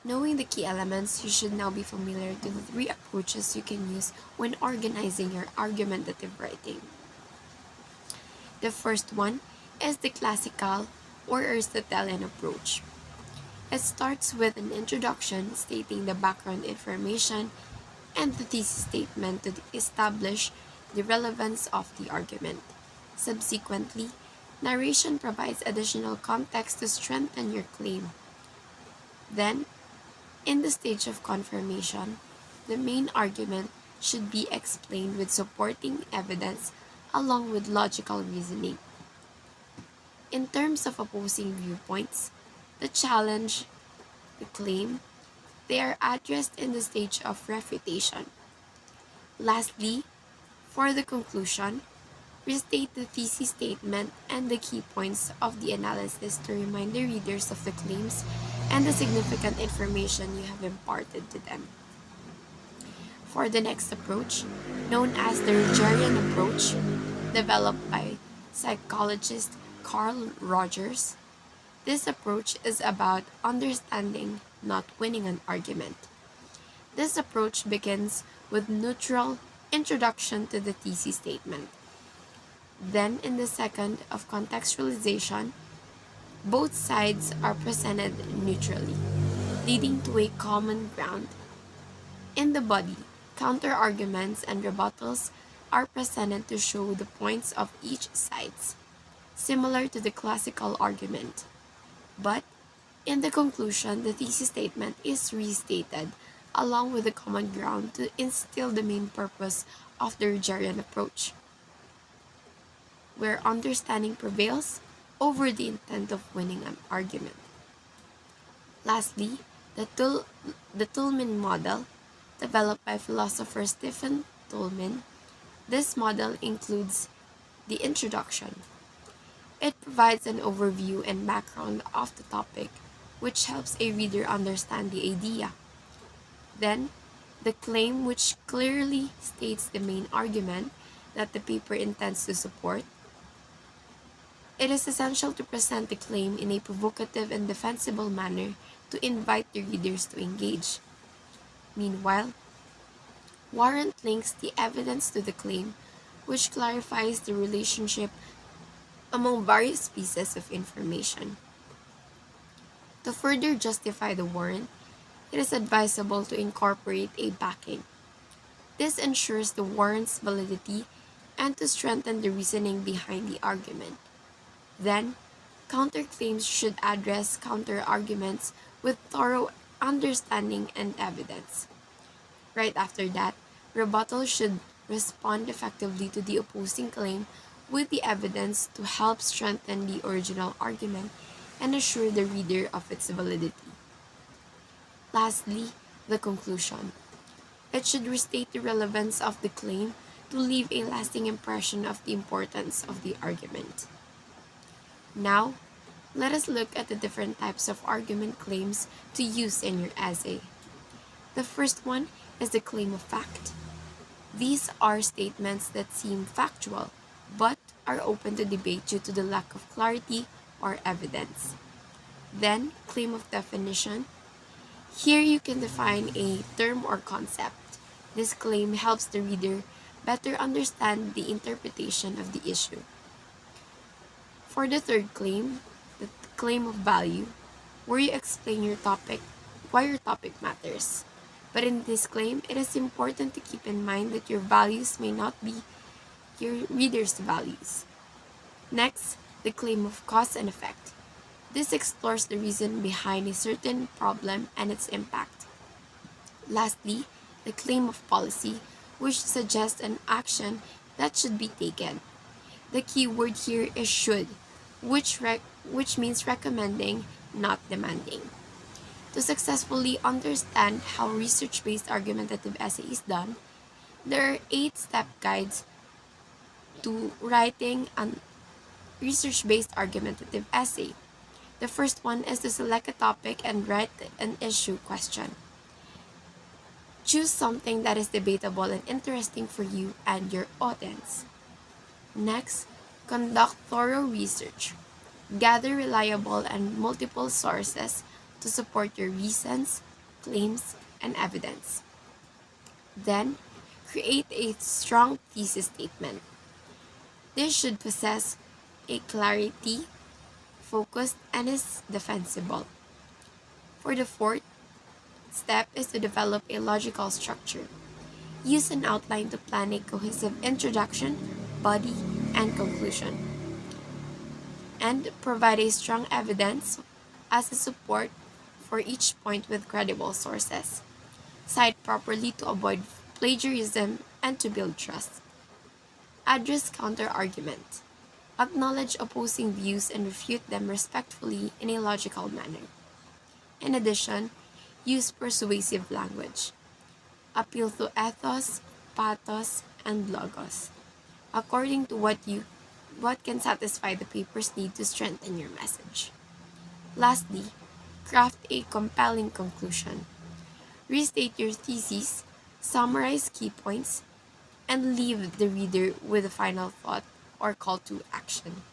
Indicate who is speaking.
Speaker 1: Knowing the key elements, you should now be familiar to the three approaches you can use when organizing your argumentative writing. The first one is the classical or Aristotelian approach. It starts with an introduction stating the background information and the thesis statement to establish the relevance of the argument. Subsequently, narration provides additional context to strengthen your claim. Then, in the stage of confirmation, the main argument should be explained with supporting evidence along with logical reasoning. In terms of opposing viewpoints, the challenge, the claim, they are addressed in the stage of refutation. Lastly, for the conclusion, restate the thesis statement and the key points of the analysis to remind the readers of the claims and the significant information you have imparted to them. For the next approach, known as the Rogerian approach, developed by psychologist Carl Rogers, this approach is about understanding, not winning an argument. This approach begins with neutral introduction to the thesis statement. Then, in the second of contextualization, both sides are presented neutrally, leading to a common ground. In the body, counter-arguments and rebuttals are presented to show the points of each side, similar to the classical argument. But in the conclusion, the thesis statement is restated along with the common ground to instill the main purpose of the Rogerian approach, where understanding prevails over the intent of winning an argument. Lastly, the Toulmin model, developed by philosopher Stephen Toulmin. This model includes the introduction. It provides an overview and background of the topic, which helps a reader understand the idea. Then, the claim, which clearly states the main argument that the paper intends to support. It is essential to present the claim in a provocative and defensible manner to invite the readers to engage. Meanwhile, warrant links the evidence to the claim, which clarifies the relationship among various pieces of information. To further justify the warrant, it is advisable to incorporate a backing. This ensures the warrant's validity and to strengthen the reasoning behind the argument. Then, counterclaims should address counter-arguments with thorough understanding and evidence. Right after that, rebuttal should respond effectively to the opposing claim with the evidence to help strengthen the original argument and assure the reader of its validity. Lastly, the conclusion. It should restate the relevance of the claim to leave a lasting impression of the importance of the argument. Now, let us look at the different types of argument claims to use in your essay. The first one is the claim of fact. These are statements that seem factual, but are open to debate due to the lack of clarity or evidence. Then, claim of definition. Here you can define a term or concept. This claim helps the reader better understand the interpretation of the issue. For the third claim, the claim of value, where you explain your topic, why your topic matters. But in this claim, it is important to keep in mind that your values may not be your reader's values. Next, the claim of cause and effect. This explores the reason behind a certain problem and its impact. Lastly, the claim of policy, which suggests an action that should be taken. The key word here is should, which means recommending, not demanding. To successfully understand how research-based argumentative essay is done, there are 8-step guides to writing a research-based argumentative essay. The first one is to select a topic and write an issue question. Choose something that is debatable and interesting for you and your audience. Next, conduct thorough research. Gather reliable and multiple sources to support your reasons, claims, and evidence. Then, create a strong thesis statement. This should possess a clarity, focused, and is defensible. For the fourth step is to develop a logical structure. Use an outline to plan a cohesive introduction, body, and conclusion, and provide a strong evidence as a support for each point with credible sources. Cite properly to avoid plagiarism and to build trust. Address counter-argument. Acknowledge opposing views and refute them respectfully in a logical manner. In addition, use persuasive language. Appeal to ethos, pathos, and logos, according to what can satisfy the paper's need to strengthen your message. Lastly, craft a compelling conclusion. Restate your thesis, summarize key points, and leave the reader with a final thought or call to action.